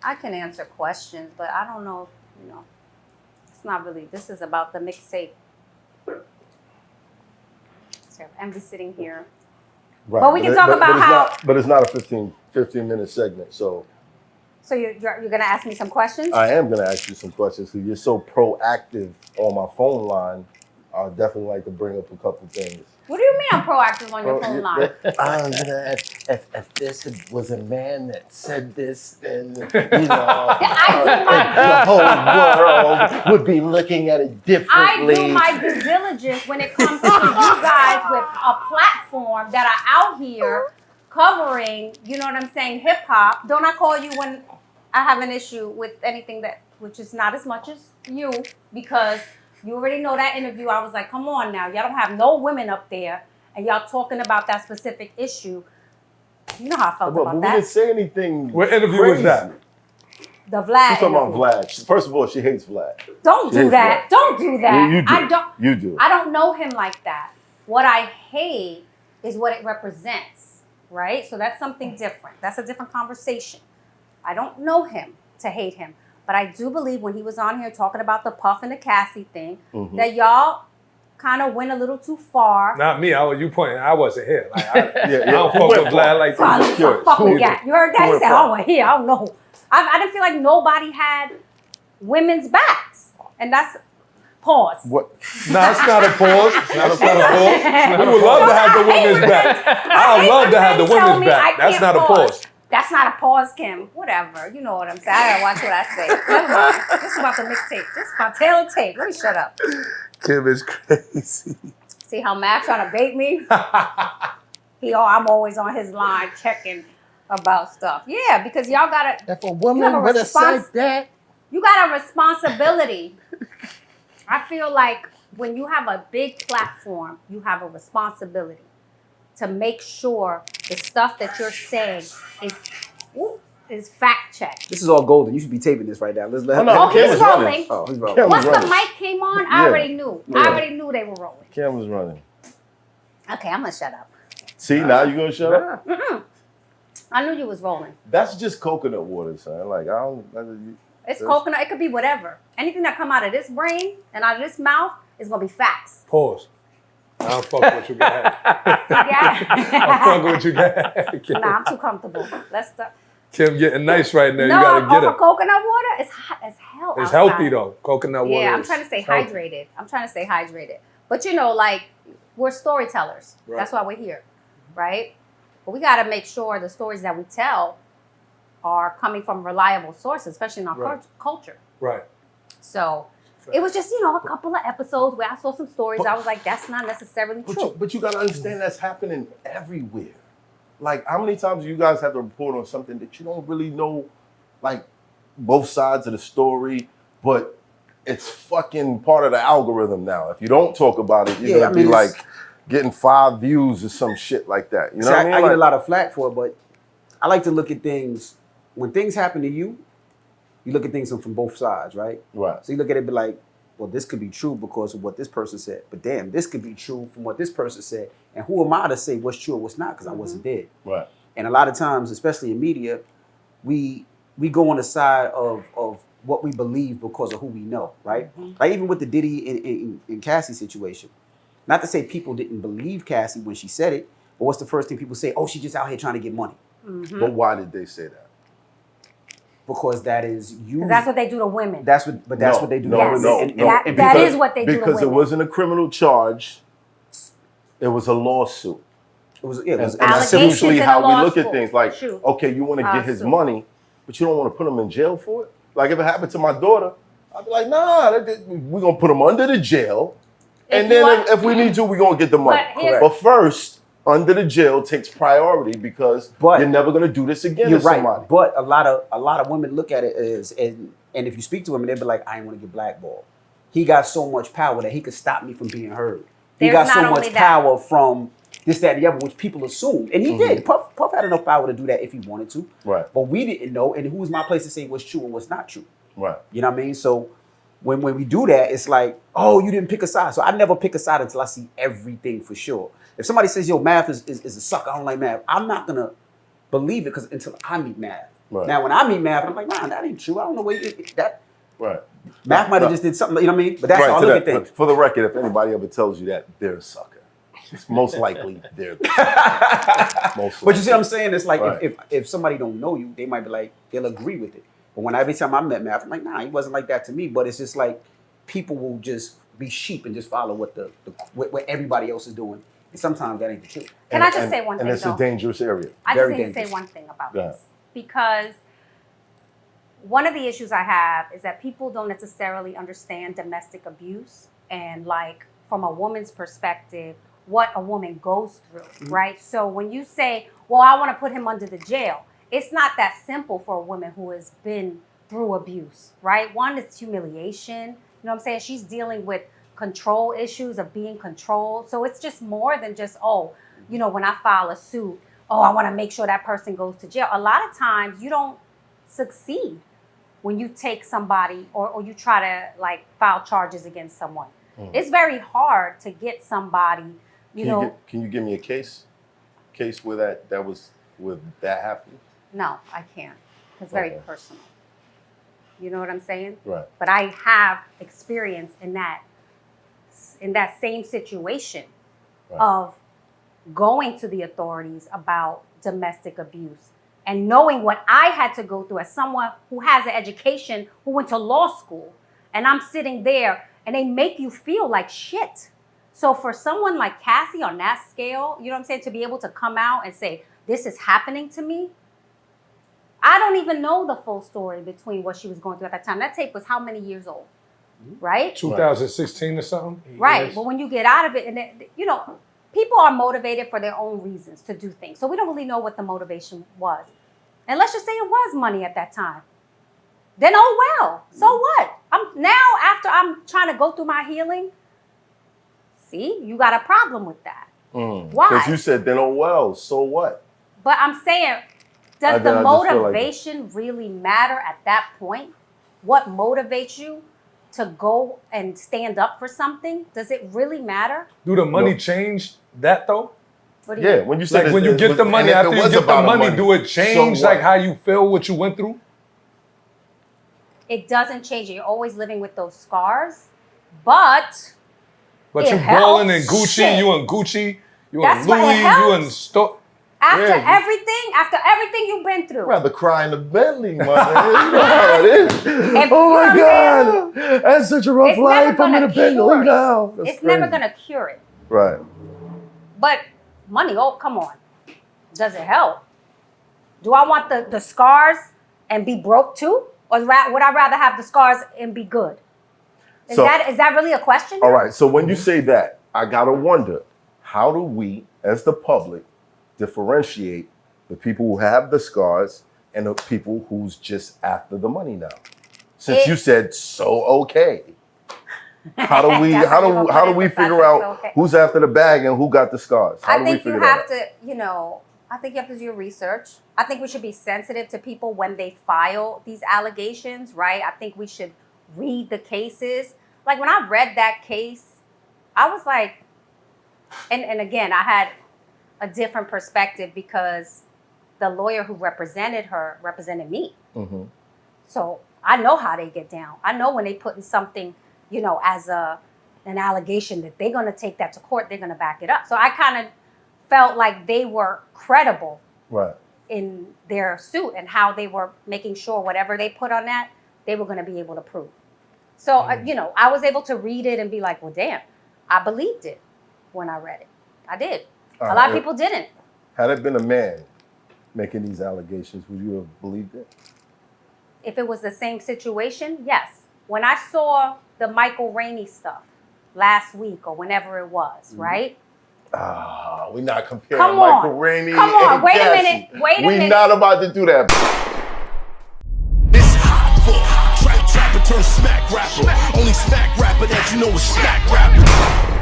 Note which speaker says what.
Speaker 1: I can answer questions, but I don't know if, you know, it's not really, this is about the mixtape. So I'm just sitting here.
Speaker 2: Right.
Speaker 1: But we can talk about how...
Speaker 2: But it's not a 15-minute segment, so...
Speaker 1: So you're going to ask me some questions?
Speaker 2: I am going to ask you some questions because you're so proactive on my phone line. I'd definitely like to bring up a couple things.
Speaker 1: What do you mean I'm proactive on your phone line?
Speaker 2: If this was a man that said this, then, you know,
Speaker 1: the
Speaker 2: whole world would be looking at it differently.
Speaker 1: I do my due diligence when it comes to you guys with a platform that are out here covering, you know what I'm saying, hip hop. Don't I call you when I have an issue with anything that, which is not as much as you, because you already know that interview. I was like, come on now, y'all don't have no women up there, and y'all talking about that specific issue. You know how I felt about that.
Speaker 2: We didn't say anything.
Speaker 3: What interview was that?
Speaker 1: The Vlad.
Speaker 2: She's talking about Vlad. First of all, she hates Vlad.
Speaker 1: Don't do that. Don't do that.
Speaker 2: You do.
Speaker 1: I don't.
Speaker 2: You do.
Speaker 1: I don't know him like that. What I hate is what it represents, right? So that's something different. That's a different conversation. I don't know him to hate him, but I do believe when he was on here talking about the Puff and the Cassie thing, that y'all kind of went a little too far.
Speaker 3: Not me. You pointing. I wasn't here. Like, I don't fuck with Vlad like that.
Speaker 1: You heard that? He said, I wasn't here. I don't know. I didn't feel like nobody had women's backs. And that's, pause.
Speaker 2: What?
Speaker 3: No, it's not a pause. It's not a pause. We would love to have the women's back. I would love to have the women's back. That's not a pause.
Speaker 1: That's not a pause, Kim. Whatever. You know what I'm saying. I gotta watch what I say. Never mind. This is about the mixtape. This is about Taylor tape. Let me shut up.
Speaker 3: Kim is crazy.
Speaker 1: See how Matt trying to bait me? I'm always on his line checking about stuff. Yeah, because y'all gotta.
Speaker 2: If a woman would have said that.
Speaker 1: You got a responsibility. I feel like when you have a big platform, you have a responsibility to make sure the stuff that you're saying is fact checked.
Speaker 4: This is all golden. You should be taping this right now. Let's let
Speaker 1: he's rolling.
Speaker 4: Oh, he's rolling.
Speaker 1: Once the mic came on, I already knew. Yeah. I already knew they were rolling.
Speaker 2: Cam was running.
Speaker 1: Okay, I'm gonna shut up.
Speaker 2: See, now you gonna shut up?
Speaker 1: I knew you was rolling.
Speaker 2: That's just coconut water, son. Like I don't.
Speaker 1: It's coconut. It could be whatever. Anything that come out of this brain and out of this mouth is gonna be facts.
Speaker 3: Pause. I don't fuck with you guys. I'm fucking with you guys.
Speaker 1: Nah, I'm too comfortable. Let's start.
Speaker 3: Kim getting nice right now.
Speaker 1: No,
Speaker 3: you gotta get it.
Speaker 1: Coconut water, it's hot as hell.
Speaker 3: It's healthy though. Coconut water.
Speaker 1: Yeah, I'm trying to stay hydrated. I'm trying to stay hydrated. But you know, like, we're storytellers. Right. That's why we're here, right? But we got to make sure the stories that we tell are coming from reliable sources, especially in our culture.
Speaker 3: Right.
Speaker 1: So it was just, a couple of episodes where I saw some stories. I was like, that's not necessarily true.
Speaker 2: But you got to understand that's happening everywhere. Like, how many times do you guys have to report on something that you don't really know, like, both sides of the story, but it's fucking part of the algorithm now. If you don't talk about it, you're going to be, like, getting 5 views or some shit like that. You know what I mean?
Speaker 4: I get a lot of flack for it, but I like to look at things, when things happen to you, you look at things from both sides, right?
Speaker 2: Right.
Speaker 4: So you look at it and be like, well, this could be true because of what this person said. But damn, this could be true from what this person said. And who am I to say what's true or what's not? Because I wasn't there.
Speaker 2: Right.
Speaker 4: And a lot of times, especially in media, we go on the side of what we believe because of who we know, right? Like even with the Diddy and Cassie situation. Not to say people didn't believe Cassie when she said it, but what's the first thing people say? Oh, she's just out here trying to get money.
Speaker 2: But why did they say that?
Speaker 4: Because that is you.
Speaker 1: That's what they do to women.
Speaker 4: That's what they do to women.
Speaker 1: That is what they do to women.
Speaker 2: Because it wasn't a criminal charge. It was a lawsuit.
Speaker 4: It was
Speaker 2: and that's usually how we look at things. Like, okay, you want to get his money, but you don't want to put him in jail for it. Like if it happened to my daughter, I'd be like, nah, we're gonna put him under the jail, and then if we need to, we're gonna get the money. But first, under the jail takes priority because you're never gonna do this again to somebody.
Speaker 4: But a lot of women look at it as, and if you speak to him, they'll be like, I ain't want to get blackballed. He got so much power that he could stop me from being heard. He got so much power from this, that, and the other, which people assumed. And he did. Puff had enough power to do that if he wanted to.
Speaker 2: Right.
Speaker 4: But we didn't know, and who was my place to say what's true and what's not true?
Speaker 2: Right.
Speaker 4: You know what I mean? So when we do that, it's like, oh, you didn't pick a side. So I never pick a side until I see everything for sure. If somebody says, yo, math is a sucker, I don't like math, I'm not going to believe it because until I meet Math.
Speaker 2: Right.
Speaker 4: Now, when I meet Math, I'm like, nah, that ain't true. I don't know what that.
Speaker 2: Right.
Speaker 4: Math might have just did something, you know what I mean? But that's how I look at things.
Speaker 2: For the record, if anybody ever tells you that, they're a sucker. It's most likely they're the sucker.
Speaker 4: But you see what I'm saying? It's like
Speaker 2: right.
Speaker 4: if somebody don't know you, they might be like, they'll agree with it. But when every time I met Math, I'm like, nah, he wasn't like that to me. But it's just like people will just be sheep and just follow what everybody else is doing. And sometimes that ain't the truth.
Speaker 1: Can I just say one thing,
Speaker 2: And it's a dangerous area.
Speaker 1: I just need to say one thing about this. Because one of the issues I have is that people don't necessarily understand domestic abuse and, like, from a woman's perspective, what a woman goes through, right? So when you say, well, I want to put him under the jail, it's not that simple for a woman who has been through abuse, right? One, it's humiliation. You know what I'm saying? She's dealing with control issues of being controlled. So it's just more than just, oh, you know, when I file a suit, oh, I want to make sure that person goes to jail. A lot of times you don't succeed when you take somebody or you try to, like, file charges against someone. It's very hard to get somebody, can
Speaker 2: you give me a case where that happened?
Speaker 1: No, I can't. It's very personal. You know what I'm saying?
Speaker 2: Right.
Speaker 1: But I have experience in that same situation of going to the authorities about domestic abuse and knowing what I had to go through as someone who has an education, who went to law school, and I'm sitting there and they make you feel like shit. So for someone like Cassie on that scale, you know what I'm saying, to be able to come out and say, this is happening to me, I don't even know the full story between what she was going through at that time. That tape was how many years old, right?
Speaker 3: 2016 or something?
Speaker 1: Right, but when you get out of it, and you know, people are motivated for their own reasons to do things. So we don't really know what the motivation was. And let's just say it was money at that time. Then, oh well, so what? After I'm trying to go through my healing, see, you got a problem with that. Why?
Speaker 2: Because you said, then oh well, so what?
Speaker 1: But I'm saying, does the motivation really matter at that point? What motivates you to go and stand up for something? Does it really matter?
Speaker 3: Do the money change that though?
Speaker 2: Yeah, when you said
Speaker 3: like when you get the money, after you get the money, do it change like how you feel, what you went through?
Speaker 1: It doesn't change it. You're always living with those scars, but
Speaker 3: you balling in Gucci, you in Gucci, you in Louis, you in store.
Speaker 1: After everything you've been through.
Speaker 2: I'd rather cry in the Bentley, man. You know how it is. Oh my God, that's such a rough life. I'm in a Bentley now.
Speaker 1: It's never gonna cure it.
Speaker 2: Right.
Speaker 1: But money, oh come on, does it help? Do I want the scars and be broke too? Or would I rather have the scars and be good? Is that really a question?
Speaker 2: All right, so when you say that, I gotta wonder, how do we, as the public, differentiate the people who have the scars and the people who's just after the money now? Since you said so okay. How do we figure out who's after the bag and who got the scars?
Speaker 1: I think you have to, I think you have to do your research. I think we should be sensitive to people when they file these allegations, right? I think we should read the cases. Like when I read that case, I was like, and again, I had a different perspective because the lawyer who represented her represented me. So I know how they get down. I know when they put in something, as an allegation that they're going to take that to court, they're going to back it up. So I kind of felt like they were credible in their suit and how they were making sure whatever they put on that, they were going to be able to prove. So, I was able to read it and be like, well, damn, I believed it when I read it. I did. A lot of people didn't.
Speaker 2: Had it been a man making these allegations, would you have believed it?
Speaker 1: If it was the same situation, yes. When I saw the Michael Rainey stuff last week or whenever it was, right?
Speaker 2: We're not comparing Michael Rainey.
Speaker 1: Come on, wait a minute.
Speaker 2: We're not about to do that.
Speaker 5: It's Hoffa, trapper turn smack rapper. Only smack rapper that you know is smack rapper.